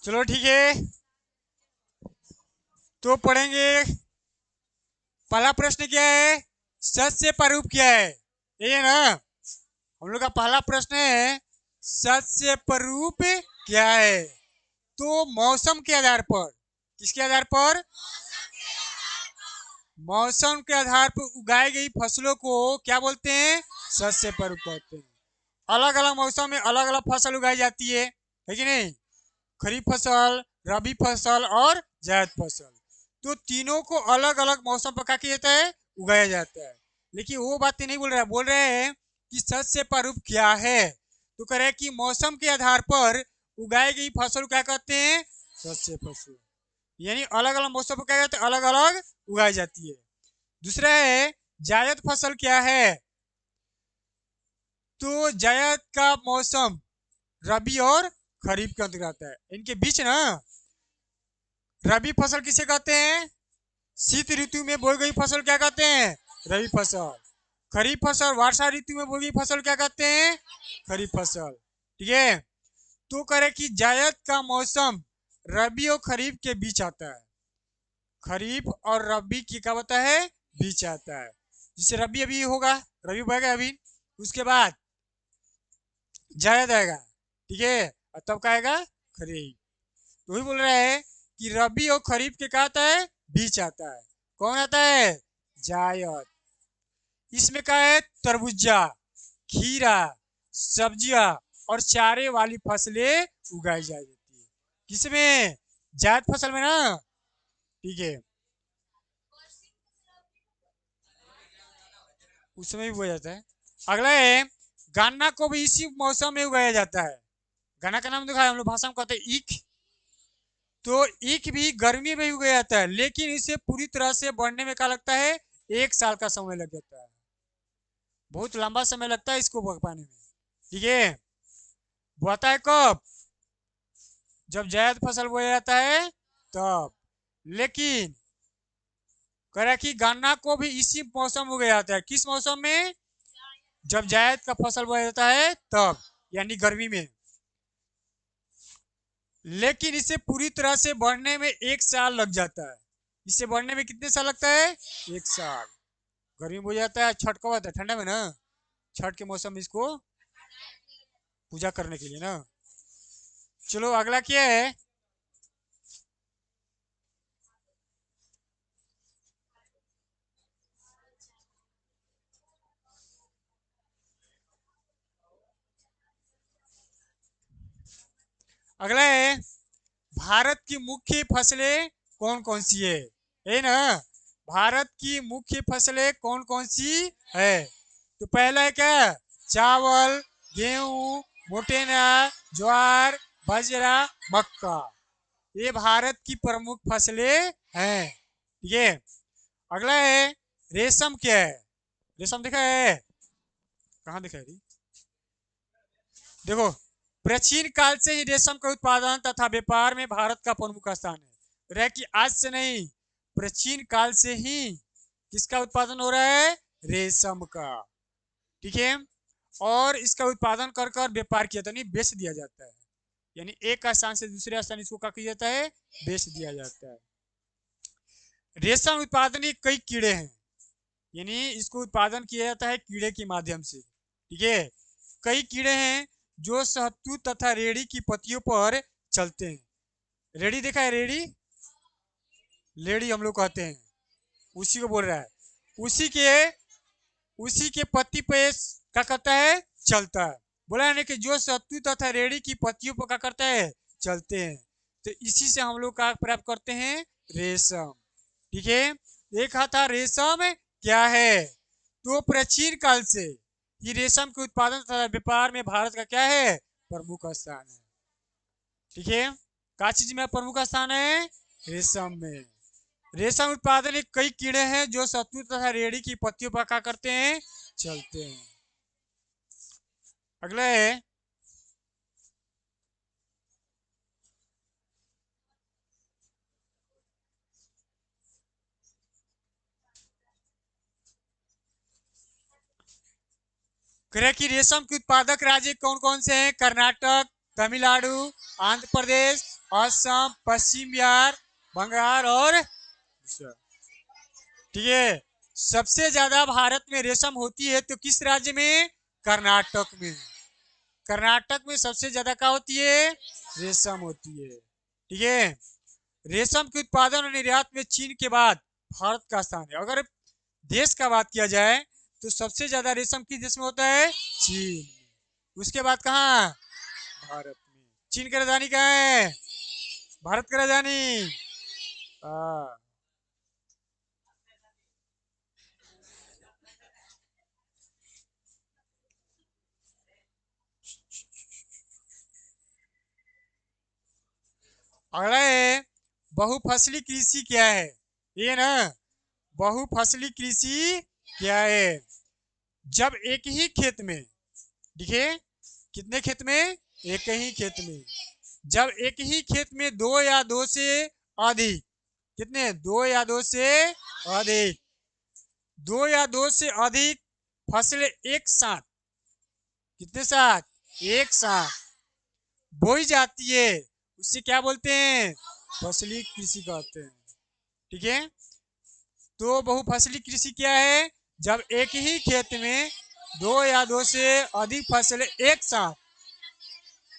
चलो ठीक है, तो पढ़ेंगे। पहला प्रश्न क्या है? सच से परूप क्या है? ये है ना, हम लोग का पहला प्रश्न है सच से परूप क्या है। तो मौसम के आधार पर, किसके आधार पर? मौसम के आधार पर उगाई गई फसलों को क्या बोलते हैं? सच से परूप कहते हैं। अलग अलग मौसम में अलग अलग फसल उगाई जाती है कि नहीं? खरीफ फसल, रबी फसल और जायद फसल। तो तीनों को अलग अलग मौसम पर क्या किया जाता है? उगाया जाता है। लेकिन वो बातें नहीं बोल रहा है, बोल रहे हैं कि सच से परूप क्या है। तो कह रहे हैं कि मौसम के आधार पर उगाई गई फसल क्या कहते हैं? सच से फसल। यानी अलग अलग मौसम पर क्या कहते हैं? अलग अलग उगाई जाती है। दूसरा है जायद फसल क्या है? तो जायद का मौसम रबी और खरीफ के अंतर्गत आता है। इनके बीच ना, रबी फसल किसे कहते हैं? शीत ऋतु में बोई गई फसल क्या कहते हैं? रबी फसल। खरीफ फसल वर्षा ऋतु में बोई गई फसल क्या कहते हैं? खरीफ फसल। ठीक है। तो करे कि जायद का मौसम रबी और खरीफ के बीच आता है। खरीफ और रबी की क्या होता है? बीच आता है। जिससे रबी अभी होगा, रबी बोएगा अभी, उसके बाद जायद आएगा। ठीक है, और तब क्या आएगा? खरीफ। तो वही बोल रहा है कि रबी और खरीफ के क्या आता है? बीच आता है। कौन आता है? जायद। इसमें क्या है? तरबूजा, खीरा, सब्जियां और चारे वाली फसलें उगाई जाती है। किसमें? जायद फसल में ना। ठीक है, उसमें भी बोया जाता है। अगला है गन्ना को भी इसी मौसम में उगाया जाता है। गन्ना का नाम दिखाया हम लोग भाषा में कहते हैं ईख। तो ईख भी गर्मी में ही उगाया जाता है, लेकिन इसे पूरी तरह से बढ़ने में क्या लगता है? 1 साल का समय लग जाता है। बहुत लंबा समय लगता है इसको पक पाने में। ठीक है। बोता है कब? जब जायद फसल बोया जाता है तब। लेकिन कह रहा है कि गन्ना को भी इसी मौसम में उगाया जाता है। किस मौसम में? जब जायद का फसल बोया जाता है तब, यानी गर्मी में। लेकिन इसे पूरी तरह से बढ़ने में 1 साल लग जाता है। इसे बढ़ने में कितने साल लगता है? 1 साल। गर्मी में हो जाता है, छठ कब आता है? ठंडा में ना। छठ के मौसम में इसको पूजा करने के लिए ना। चलो अगला क्या है? अगला है भारत की मुख्य फसलें कौन कौन सी है ना? भारत की मुख्य फसलें कौन कौन सी है? तो पहला है क्या? चावल, गेहूं, मोटेना, ज्वार, बाजरा, मक्का। ये भारत की प्रमुख फसलें हैं। ठीक है। अगला है रेशम क्या है? रेशम देखा है? कहाँ देखा है? देखो, प्राचीन काल से ही रेशम का उत्पादन तथा व्यापार में भारत का प्रमुख स्थान है। रह कि आज से नहीं, प्राचीन काल से ही किसका उत्पादन हो रहा है? रेशम का। ठीक है। और इसका उत्पादन कर कर व्यापार किया जाता, नहीं बेच दिया जाता है। यानी एक स्थान से दूसरे स्थान इसको क्या किया जाता है? बेच दिया जाता है। रेशम उत्पादन के कई कीड़े हैं, यानी इसको उत्पादन किया जाता है कीड़े के माध्यम से। ठीक है। कई कीड़े हैं जो शहतूत तथा रेड़ी की पत्तियों पर चलते हैं। रेड़ी देखा है? रेड़ी, लेड़ी हम लोग कहते हैं, उसी को बोल रहा है। उसी के उसी के पत्ती पे क्या करता है? चलता है। बोला है ना कि जो शहतूत तथा रेड़ी की पत्तियों पर क्या करता है? चलते हैं। तो इसी से हम लोग क्या प्राप्त करते हैं? रेशम। ठीक है। एक था रेशम क्या है? तो प्राचीन काल से ये रेशम के उत्पादन तथा व्यापार में भारत का क्या है? प्रमुख स्थान है। ठीक है। क्या चीज में प्रमुख स्थान है? रेशम में। रेशम उत्पादन में कई कीड़े हैं जो शहतूत तथा रेड़ी की पत्तियों पर क्या करते हैं? चलते हैं। अगला है कह कि रेशम के उत्पादक राज्य कौन कौन से हैं? कर्नाटक, तमिलनाडु, आंध्र प्रदेश असम, पश्चिम बिहार, बंगाल और ठीक है। सबसे ज्यादा भारत में रेशम होती है तो किस राज्य में? कर्नाटक में। कर्नाटक में सबसे ज्यादा क्या होती है? रेशम होती है। ठीक है। रेशम के उत्पादन और निर्यात में चीन के बाद भारत का स्थान है। अगर देश का बात किया जाए तो सबसे ज्यादा रेशम किस देश में होता है? चीन। उसके बाद कहाँ? भारत में। चीन की राजधानी कहाँ है? भारत की राजधानी। हाँ। अगला है बहुफसली कृषि क्या है? ये ना, बहुफसली कृषि क्या है? जब एक ही खेत में, देखिए कितने खेत में? एक ही खेत में। जब एक ही खेत में दो या दो से अधिक, कितने? दो या दो से अधिक, दो या दो से अधिक फसलें एक साथ, कितने साथ? एक साथ बोई जाती है, उसे क्या बोलते हैं? फसली कृषि कहते हैं। ठीक है। तो बहुफसली कृषि क्या है? जब एक ही खेत में दो या दो से अधिक फसलें एक साथ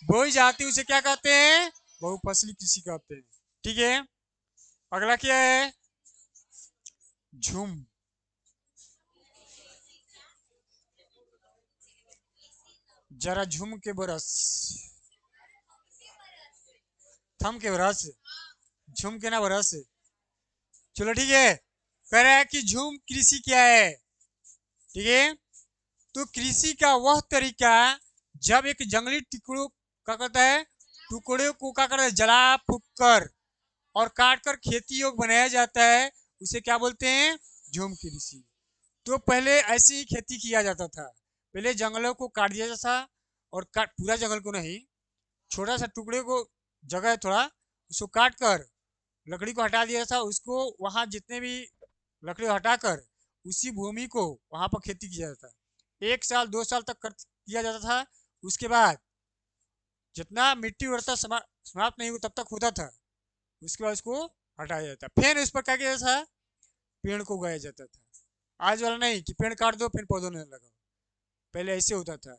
बोई जाती है, उसे क्या कहते हैं? बहुफसली कृषि कहते हैं। ठीक है। अगला क्या है? झूम। जरा झूम के बरस, थम के बरस, झूम के ना बरस। चलो ठीक है। कह रहा है कि झूम कृषि क्या है? ठीक है। तो कृषि का वह तरीका जब एक जंगली टुकड़ों क्या करता है? टुकड़े को क्या करता है? जला फूक कर और काट कर खेती योग्य बनाया जाता है, उसे क्या बोलते हैं? झूम कृषि। तो पहले ऐसे ही खेती किया जाता था। पहले जंगलों को काट दिया जाता था, और काट पूरा जंगल को नहीं, छोटा सा टुकड़े को, जगह है थोड़ा, उसको काट कर लकड़ी को हटा दिया था, उसको वहाँ जितने भी लकड़ी हटाकर उसी भूमि को वहाँ पर खेती किया जाता था। 1 साल 2 साल तक किया जाता था। उसके बाद जितना मिट्टी उड़ता समाप्त नहीं हुआ तब तक होता था, उसके बाद उसको हटाया जाता, फिर उस पर क्या किया जाता था? पेड़ को उगाया जाता था। आज वाला नहीं कि पेड़ काट दो फिर पौधों नहीं लगाओ, पहले ऐसे होता था।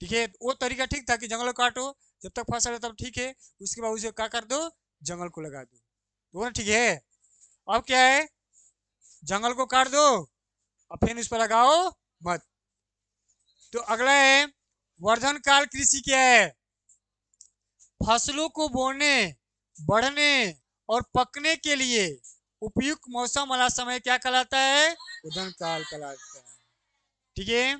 ठीक है। वो तरीका ठीक था कि जंगल काटो, जब तक फसल है तब ठीक है, उसके बाद उसे क्या कर दो? जंगल को लगा दो। वो ठीक है। अब क्या है? जंगल को काट दो और फिर उस पर लगाओ मत। तो अगला है वर्धन काल कृषि क्या है? फसलों को बोने, बढ़ने और पकने के लिए उपयुक्त मौसम वाला समय क्या कहलाता है? वर्धन काल कहलाता है। ठीक है।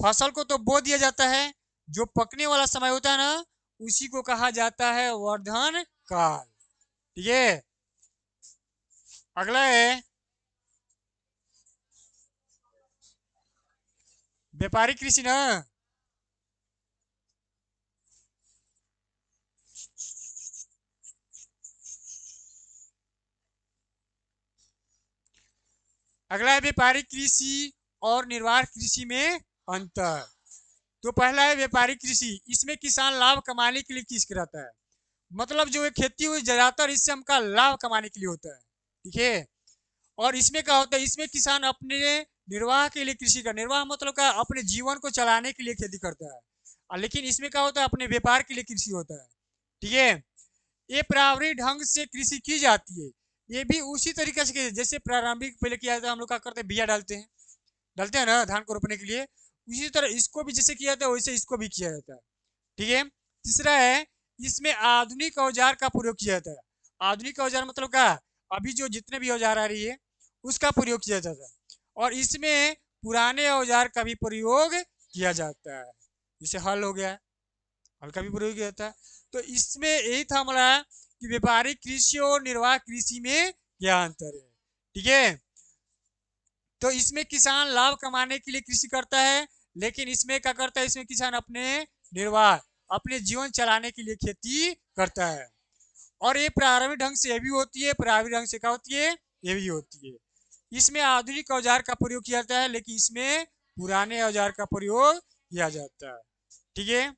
फसल को तो बो दिया जाता है, जो पकने वाला समय होता है ना, उसी को कहा जाता है वर्धन काल। ठीक है। अगला है व्यापारिक कृषि ना। अगला है व्यापारिक कृषि और निर्वाह कृषि में अंतर। तो पहला है व्यापारिक कृषि, इसमें किसान लाभ कमाने के लिए किस करता है? मतलब जो खेती हुई ज्यादातर इससे हमका लाभ कमाने के लिए होता है। ठीक है। और इसमें क्या होता है? इसमें किसान अपने निर्वाह के लिए कृषि का, निर्वाह मतलब क्या? अपने जीवन को चलाने के लिए खेती करता है। लेकिन इसमें क्या होता है? अपने व्यापार के लिए कृषि होता है। ठीक है। ये प्रारंभिक ढंग से कृषि की जाती है। ये भी उसी तरीके से जैसे प्रारंभिक पहले किया जाता है, हम लोग क्या करते हैं? बिया डालते हैं ना धान को रोपने के लिए, उसी तरह इसको भी जैसे किया जाता है वैसे इसको भी किया जाता है। ठीक है। तीसरा है इसमें आधुनिक औजार का प्रयोग किया जाता है। आधुनिक औजार मतलब क्या? अभी जो जितने भी औजार आ रही है उसका प्रयोग किया जाता है, और इसमें पुराने औजार का भी प्रयोग किया जाता है। जैसे हल हो गया, हल का भी प्रयोग किया जाता है। तो इसमें यही था हमारा कि व्यापारिक कृषि और निर्वाह कृषि में क्या अंतर है। ठीक है। तो इसमें किसान लाभ कमाने के लिए कृषि करता है, लेकिन इसमें क्या करता है? इसमें किसान अपने निर्वाह, अपने जीवन चलाने के लिए खेती करता है। और ये प्रारंभिक ढंग से ये भी होती है, प्रारंभिक ढंग से क्या होती है? ये भी होती है। इसमें आधुनिक औजार का प्रयोग किया जाता है, लेकिन इसमें पुराने औजार का प्रयोग किया जाता है। ठीक है।